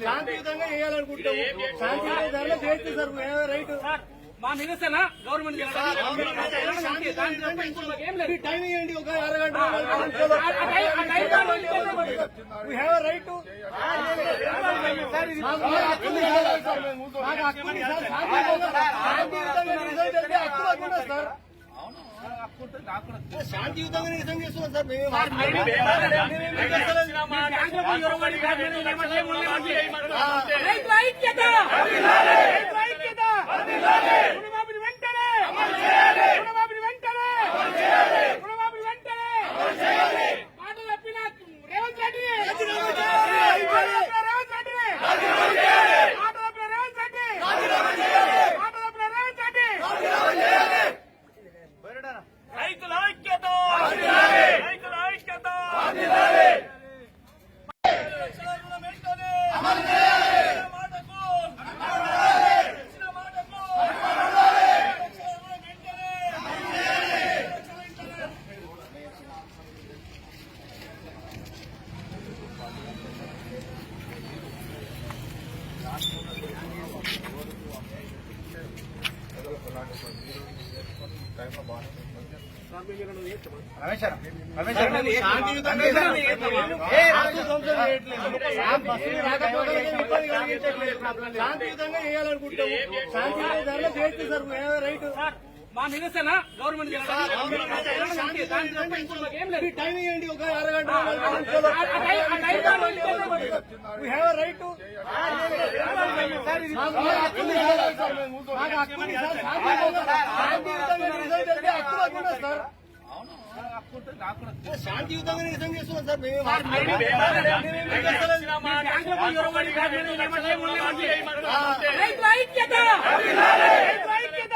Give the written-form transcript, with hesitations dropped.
శాంతియుతంగా చేయాలనుకుంటాము. శాంతియుతంగా చేస్తే సార్ రైట్ మా నిరసన గవర్నమెంట్ టైం ఇవ్వండి ఒక అరగంట. రైట్ సార్ శాంతియుతంగా నిజం చేస్తున్నాం సార్ మేము. రైతుల ఐక్యత రైతుల ఐక్యత శాంతియుతంగా చేయాలనుకుంటాము. శాంతియుతంగా చేస్తే సార్ రైట్ మా నిరసన గవర్నమెంట్ టైం ఇవ్వండి ఒక అరగంట. రైట్ శాంతియుతంగా నిజం చేస్తున్నాం సార్ మేము. రైతుల ఐక్యత రైతుల ఐక్యత